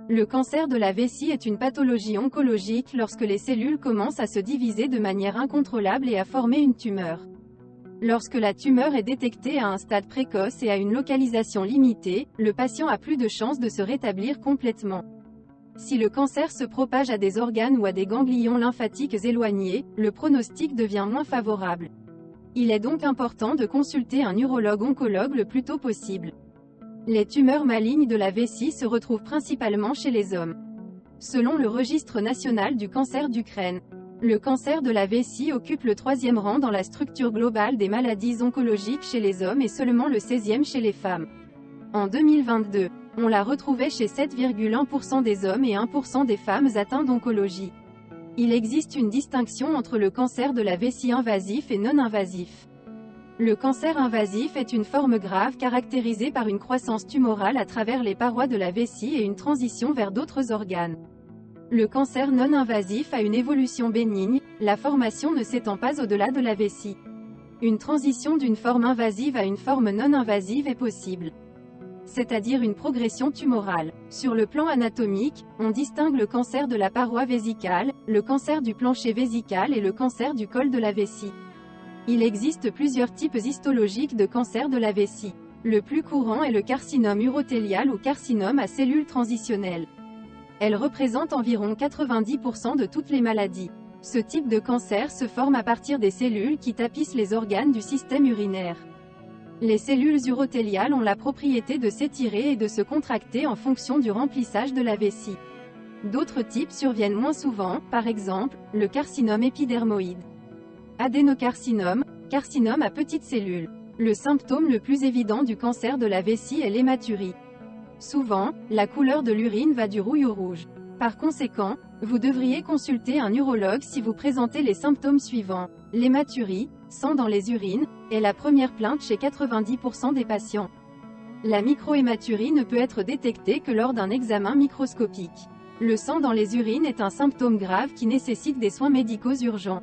Le cancer de la vessie est une pathologie oncologique lorsque les cellules commencent à se diviser de manière incontrôlable et à former une tumeur. Lorsque la tumeur est détectée à un stade précoce et à une localisation limitée, le patient a plus de chances de se rétablir complètement. Si le cancer se propage à des organes ou à des ganglions lymphatiques éloignés, le pronostic devient moins favorable. Il est donc important de consulter un urologue-oncologue le plus tôt possible. Les tumeurs malignes de la vessie se retrouvent principalement chez les hommes. Selon le Registre national du cancer du crâne, le cancer de la vessie occupe le 3e rang dans la structure globale des maladies oncologiques chez les hommes et seulement le 16e chez les femmes. En 2022, on la retrouvait chez 7,1% des hommes et 1% des femmes atteintes d'oncologie. Il existe une distinction entre le cancer de la vessie invasif et non invasif. Le cancer invasif est une forme grave caractérisée par une croissance tumorale à travers les parois de la vessie et une transition vers d'autres organes. Le cancer non invasif a une évolution bénigne, la formation ne s'étend pas au-delà de la vessie. Une transition d'une forme invasive à une forme non invasive est possible, c'est-à-dire une progression tumorale. Sur le plan anatomique, on distingue le cancer de la paroi vésicale, le cancer du plancher vésical et le cancer du col de la vessie. Il existe plusieurs types histologiques de cancer de la vessie. Le plus courant est le carcinome urothélial ou carcinome à cellules transitionnelles. Elle représente environ 90% de toutes les maladies. Ce type de cancer se forme à partir des cellules qui tapissent les organes du système urinaire. Les cellules urothéliales ont la propriété de s'étirer et de se contracter en fonction du remplissage de la vessie. D'autres types surviennent moins souvent, par exemple, le carcinome épidermoïde. Adénocarcinome, carcinome à petites cellules. Le symptôme le plus évident du cancer de la vessie est l'hématurie. Souvent, la couleur de l'urine va du rouille au rouge. Par conséquent, vous devriez consulter un urologue si vous présentez les symptômes suivants. L'hématurie, sang dans les urines, est la première plainte chez 90% des patients. La microhématurie ne peut être détectée que lors d'un examen microscopique. Le sang dans les urines est un symptôme grave qui nécessite des soins médicaux urgents.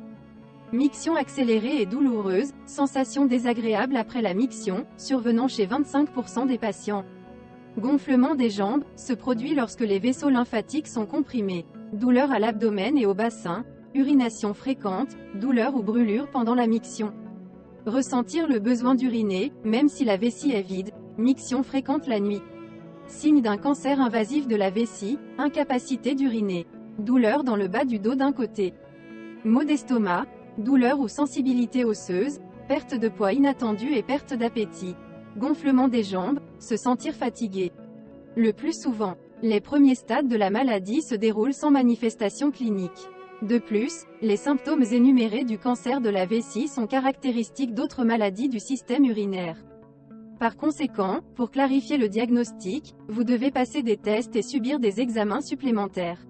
Miction accélérée et douloureuse, sensation désagréable après la miction, survenant chez 25% des patients. Gonflement des jambes, se produit lorsque les vaisseaux lymphatiques sont comprimés. Douleur à l'abdomen et au bassin, urination fréquente, douleur ou brûlure pendant la miction. Ressentir le besoin d'uriner, même si la vessie est vide, miction fréquente la nuit. Signe d'un cancer invasif de la vessie, incapacité d'uriner. Douleur dans le bas du dos d'un côté. Maux d'estomac, douleur ou sensibilité osseuse, perte de poids inattendue et perte d'appétit. Gonflement des jambes, se sentir fatigué. Le plus souvent, les premiers stades de la maladie se déroulent sans manifestation clinique. De plus, les symptômes énumérés du cancer de la vessie sont caractéristiques d'autres maladies du système urinaire. Par conséquent, pour clarifier le diagnostic, vous devez passer des tests et subir des examens supplémentaires.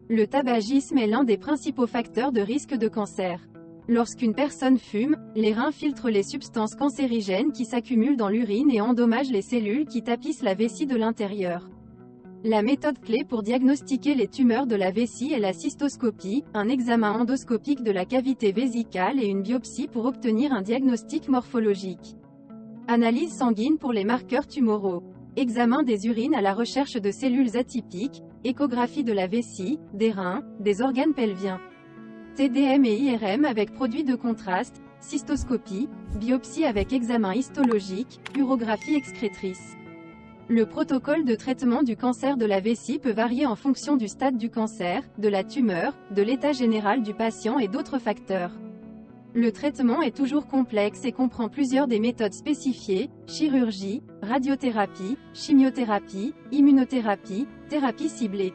Le tabagisme est l'un des principaux facteurs de risque de cancer. Lorsqu'une personne fume, les reins filtrent les substances cancérigènes qui s'accumulent dans l'urine et endommagent les cellules qui tapissent la vessie de l'intérieur. La méthode clé pour diagnostiquer les tumeurs de la vessie est la cystoscopie, un examen endoscopique de la cavité vésicale et une biopsie pour obtenir un diagnostic morphologique. Analyse sanguine pour les marqueurs tumoraux. Examen des urines à la recherche de cellules atypiques, échographie de la vessie, des reins, des organes pelviens. TDM et IRM avec produits de contraste, cystoscopie, biopsie avec examen histologique, urographie excrétrice. Le protocole de traitement du cancer de la vessie peut varier en fonction du stade du cancer, de la tumeur, de l'état général du patient et d'autres facteurs. Le traitement est toujours complexe et comprend plusieurs des méthodes spécifiées, chirurgie, radiothérapie, chimiothérapie, immunothérapie, thérapie ciblée.